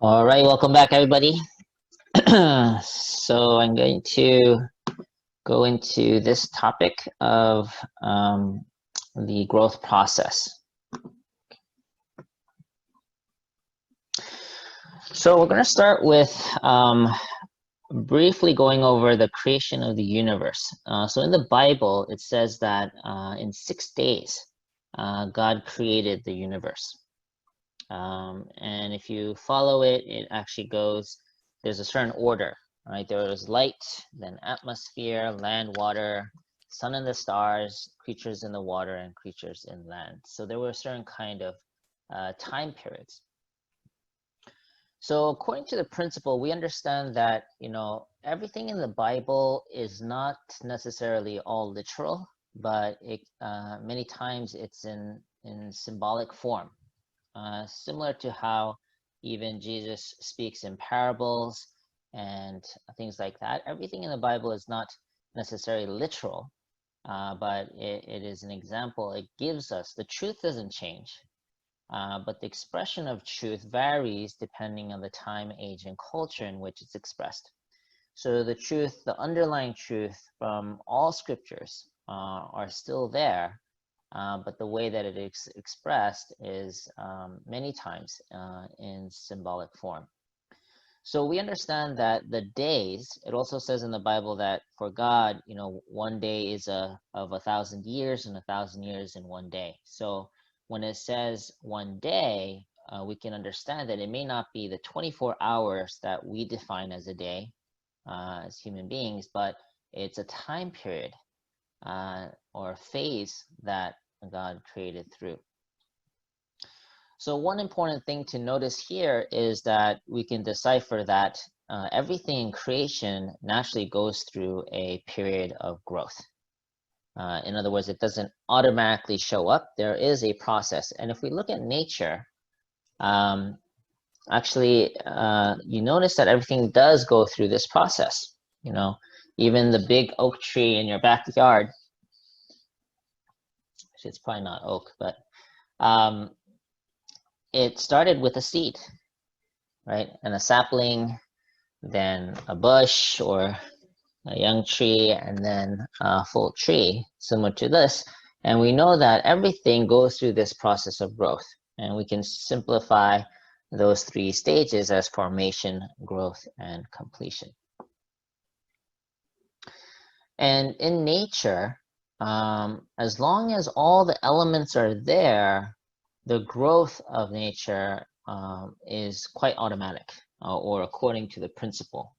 All right, welcome back, everybody. So I'm going to go into this topic of the growth process. So we're going to start with briefly going over the creation of the universe. So in the Bible, it says that in 6 days, God created the universe. And if you follow it, it actually goes, there's a certain order, right? There was light, then atmosphere, land, water, sun and the stars, creatures in the water, and creatures in land. So there were a certain kind of time periods. So according to the principle, we understand that, everything in the Bible is not necessarily all literal, but many times it's in symbolic form. Similar to how even Jesus speaks in parables and things like that. Everything in the Bible is not necessarily literal, but it is an example. It gives us, the truth doesn't change, but the expression of truth varies depending on the time, age, and culture in which it's expressed. So the truth, the underlying truth from all scriptures are still there, but the way that it is expressed is many times in symbolic form. So we understand that the days, it also says in the Bible that for God, one day is of 1,000 years and 1,000 years in one day. So when it says one day, we can understand that it may not be the 24 hours that we define as a day as human beings, but it's a time period or phase that God created through. So one important thing to notice here is that we can decipher that everything in creation naturally goes through a period of growth. In other words, it doesn't automatically show up. There is a process. And if we look at nature, actually, you notice that everything does go through this process. Even the big oak tree in your backyard, it's probably not oak, but it started with a seed, right? And a sapling, then a bush or a young tree, and then a full tree, similar to this. And we know that everything goes through this process of growth. And we can simplify those 3 stages as formation, growth, and completion. And in nature, as long as all the elements are there, the growth of nature is quite automatic, or according to the principle.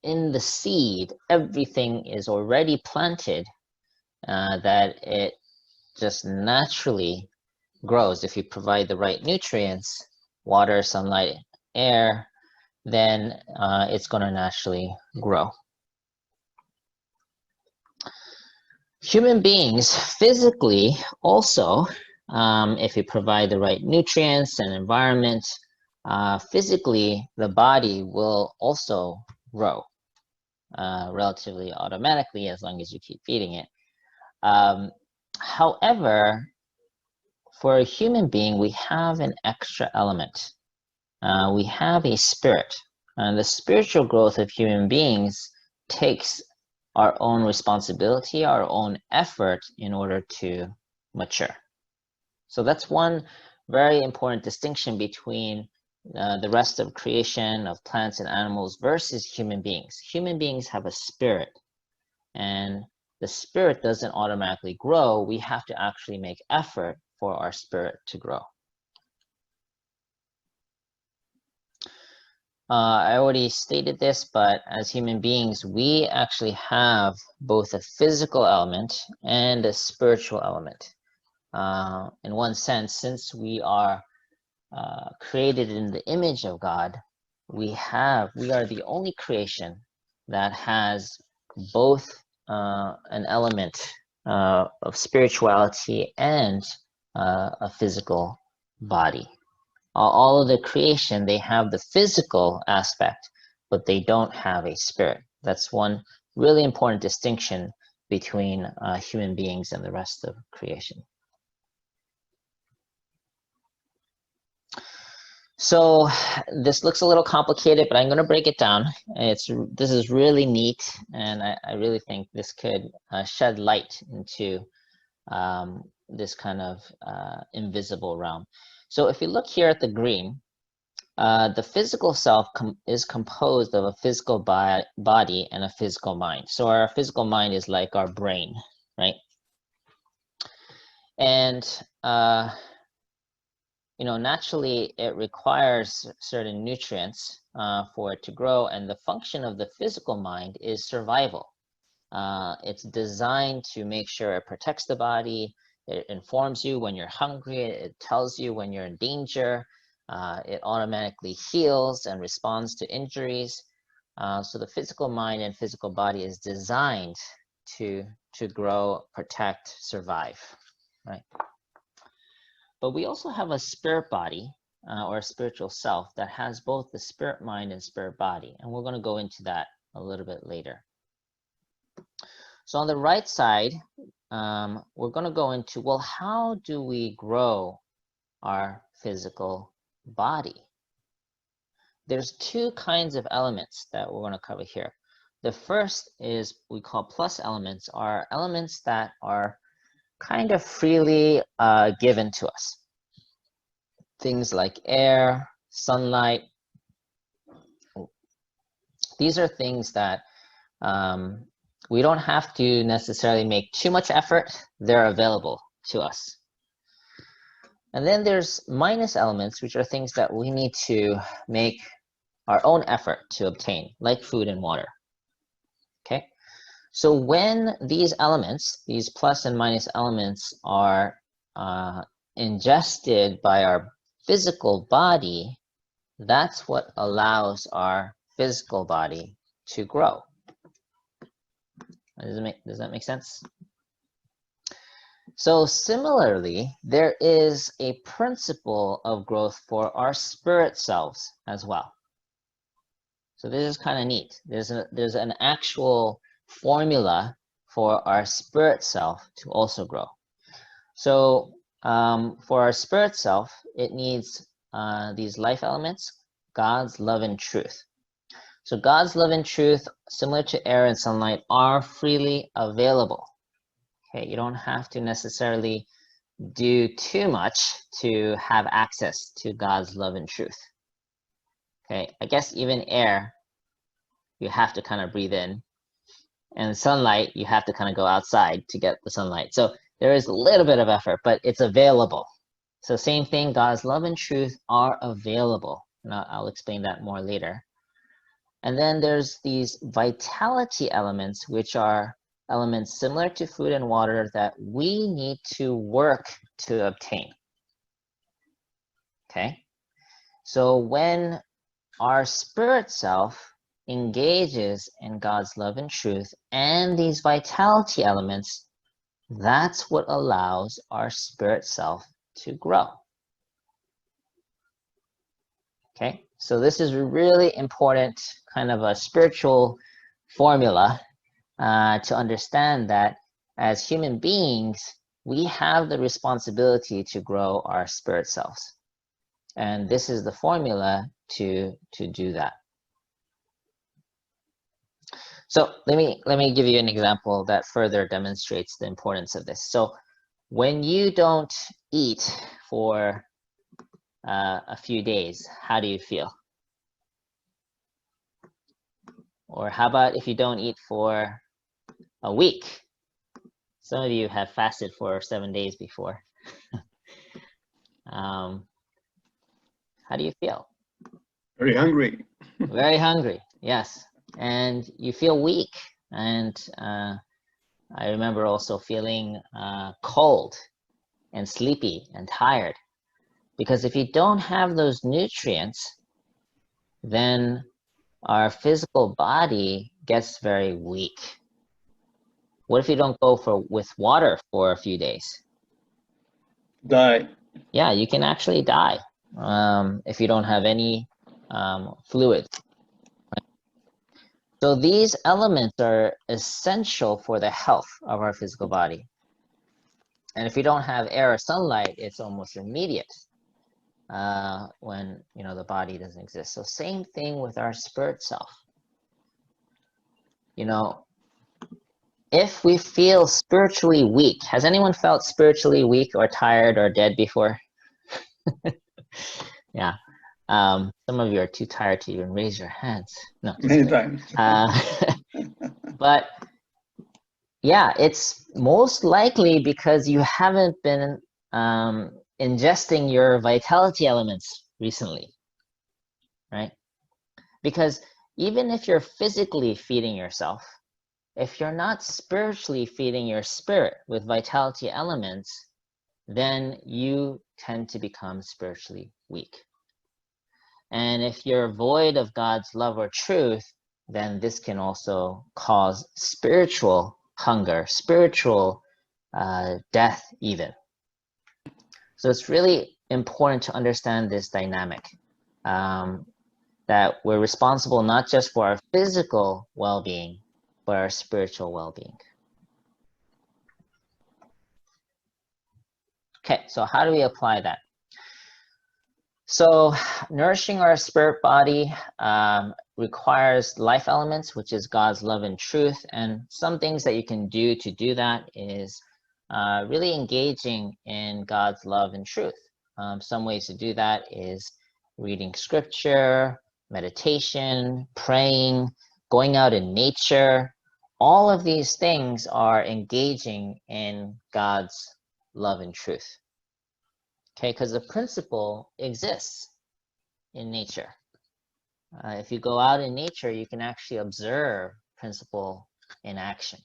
In the seed, everything is already planted, that it just naturally grows. If you provide the right nutrients, water, sunlight, air, then it's going to naturally grow. Human beings physically also, if you provide the right nutrients and environment, physically the body will also grow relatively automatically as long as you keep feeding it. However, for a human being, we have an extra element. We have a spirit, and the spiritual growth of human beings takes our own responsibility, our own effort in order to mature. So that's one very important distinction between the rest of creation of plants and animals versus human beings. Human beings have a spirit, and the spirit doesn't automatically grow. We have to actually make effort for our spirit to grow. I already stated this, but as human beings, we actually have both a physical element and a spiritual element. In one sense, since we are created in the image of God, we are the only creation that has both an element of spirituality and a physical body. All of the creation, they have the physical aspect, but they don't have a spirit. That's one really important distinction between human beings and the rest of creation. So this looks a little complicated, but I'm going to break it down. This is really neat, and I really think this could shed light into this kind of invisible realm. So if you look here at the green, the physical self is composed of a physical body and a physical mind. So our physical mind is like our brain, right? And you know, naturally it requires certain nutrients for it to grow, and the function of the physical mind is survival. It's designed to make sure it protects the body, it informs you when you're hungry, it tells you when you're in danger, it automatically heals and responds to injuries. So the physical mind and physical body is designed to grow, protect, survive, right? But we also have a spirit body or a spiritual self that has both the spirit mind and spirit body. And we're going to go into that a little bit later. So on the right side, we're going to go into, well, how do we grow our physical body? There's two kinds of elements that we're going to cover here. The first is we call plus elements, are elements that are kind of freely given to us. Things like air, sunlight. These are things that we don't have to necessarily make too much effort. They're available to us. And then there's minus elements, which are things that we need to make our own effort to obtain, like food and water. Okay? So when these elements, these plus and minus elements, are ingested by our physical body, that's what allows our physical body to grow. Does that make sense? So similarly, there is a principle of growth for our spirit selves as well. So this is kind of neat. There's an actual formula for our spirit self to also grow. So for our spirit self, it needs these life elements, God's love and truth. So God's love and truth, similar to air and sunlight, are freely available. Okay, you don't have to necessarily do too much to have access to God's love and truth. Okay, I guess even air, you have to kind of breathe in, and sunlight, you have to kind of go outside to get the sunlight. So there is a little bit of effort, but it's available. So same thing, God's love and truth are available. And I'll explain that more later. And then there's these vitality elements, which are elements similar to food and water that we need to work to obtain. Okay? So when our spirit self engages in God's love and truth and these vitality elements, that's what allows our spirit self to grow. Okay, so this is a really important kind of a spiritual formula to understand that as human beings, we have the responsibility to grow our spirit selves. And this is the formula to do that. So let me give you an example that further demonstrates the importance of this. So when you don't eat for a few days, how do you feel? Or how about if you don't eat for a week? Some of you have fasted for 7 days before. How do you feel? Very hungry. Very hungry, yes. And you feel weak. And I remember also feeling cold and sleepy and tired. Because if you don't have those nutrients, then our physical body gets very weak. What if you don't go with water for a few days? Die. Yeah, you can actually die if you don't have any fluid. So these elements are essential for the health of our physical body. And if you don't have air or sunlight, it's almost immediate. when the body doesn't exist. So same thing with our spirit self. If we feel spiritually weak, has anyone felt spiritually weak or tired or dead before? Yeah. Some of you are too tired to even raise your hands. No, just Many kidding. times. But yeah, it's most likely because you haven't been ingesting your vitality elements recently, right? Because even if you're physically feeding yourself, if you're not spiritually feeding your spirit with vitality elements, then you tend to become spiritually weak. And if you're void of God's love or truth, then this can also cause spiritual hunger, spiritual death even. So it's really important to understand this dynamic, that we're responsible not just for our physical well-being, but our spiritual well-being. Okay, so how do we apply that? So nourishing our spirit body requires life elements, which is God's love and truth. And some things that you can do to do that is really engaging in God's love and truth. Some ways to do that is reading scripture, meditation, praying, going out in nature. All of these things are engaging in God's love and truth. Okay, because the principle exists in nature. If you go out in nature, you can actually observe principle in action.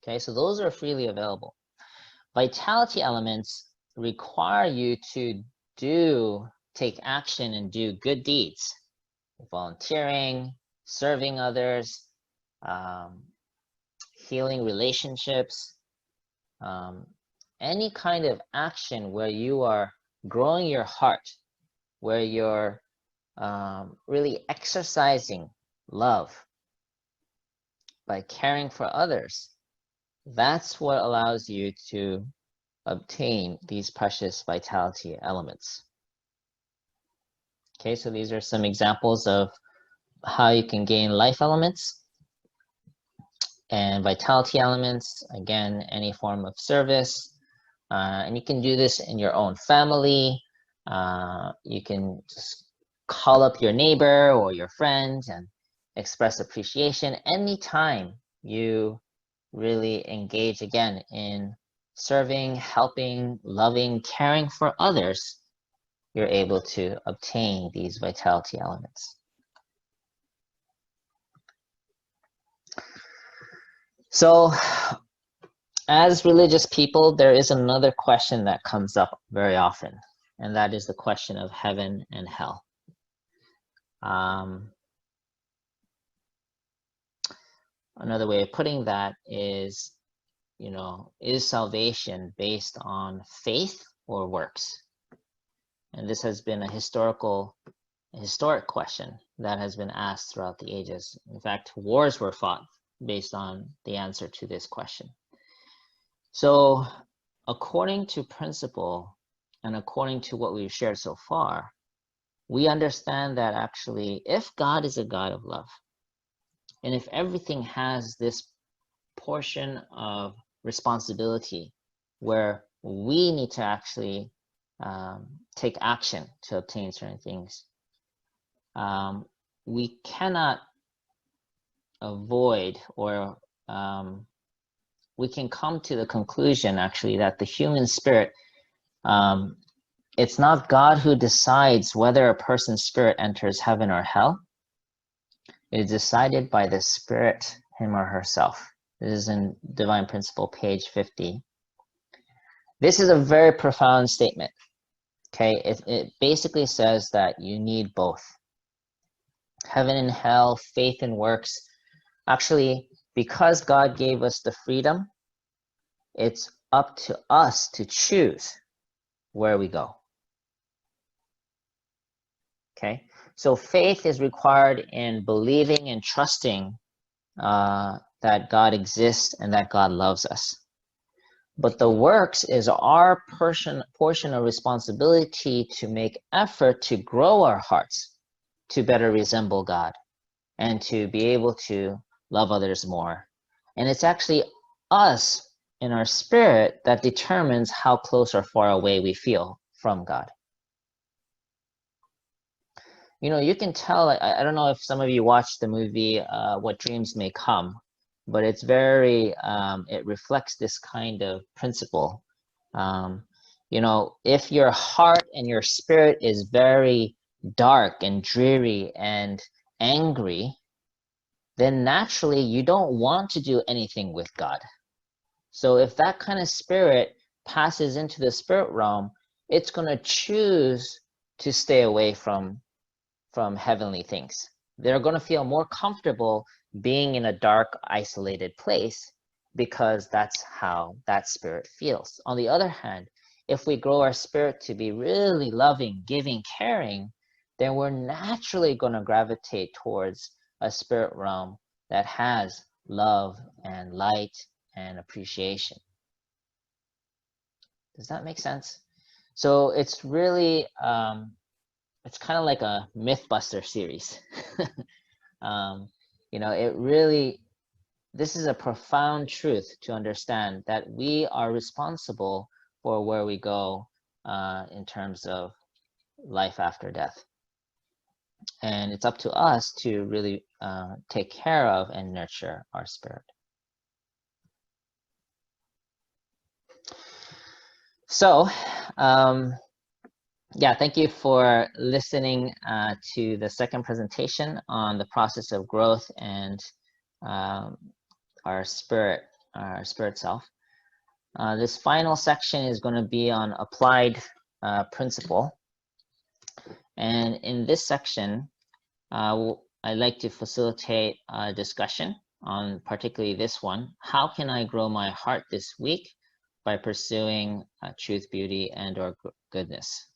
Okay, so those are freely available. Vitality elements require you to take action and do good deeds, volunteering, serving others, healing relationships, any kind of action where you are growing your heart, where you're really exercising love by caring for others. That's what allows you to obtain these precious vitality elements. Okay, so these are some examples of how you can gain life elements and vitality elements. Again, any form of service. And you can do this in your own family. You can just call up your neighbor or your friend and express appreciation anytime you really engage again in serving, helping, loving, caring for others. You're able to obtain these vitality elements. So as religious people, there is another question that comes up very often, and that is the question of heaven and hell. Another way of putting that is, is salvation based on faith or works? And this has been a historic question that has been asked throughout the ages. In fact, wars were fought based on the answer to this question. So according to principle and according to what we've shared so far, we understand that actually if God is a God of love, and if everything has this portion of responsibility where we need to actually take action to obtain certain things, we cannot avoid or we can come to the conclusion actually that the human spirit, it's not God who decides whether a person's spirit enters heaven or hell. It is decided by the spirit, him or herself. This is in Divine Principle, page 50. This is a very profound statement. Okay, it basically says that you need both. Heaven and hell, faith and works. Actually, because God gave us the freedom, it's up to us to choose where we go. Okay, so faith is required in believing and trusting that God exists and that God loves us. But the works is our portion of responsibility to make effort to grow our hearts to better resemble God and to be able to love others more. And it's actually us in our spirit that determines how close or far away we feel from God. You know, you can tell, I don't know if some of you watched the movie What Dreams May Come, but it's very, it reflects this kind of principle. You know, if your heart and your spirit is very dark and dreary and angry, then naturally you don't want to do anything with God. So if that kind of spirit passes into the spirit realm, it's going to choose to stay away from heavenly things. They're going to feel more comfortable being in a dark, isolated place because that's how that spirit feels. On the other hand, if we grow our spirit to be really loving, giving, caring, then we're naturally going to gravitate towards a spirit realm that has love and light and appreciation. Does that make sense? So it's really, it's kind of like a Mythbuster series. You know, it really, this is a profound truth to understand that we are responsible for where we go in terms of life after death. And it's up to us to really take care of and nurture our spirit. So, yeah, thank you for listening to the second presentation on the process of growth and our spirit self. This final section is going to be on applied principle. And in this section, I'd like to facilitate a discussion on particularly this one. How can I grow my heart this week by pursuing truth, beauty, and or goodness?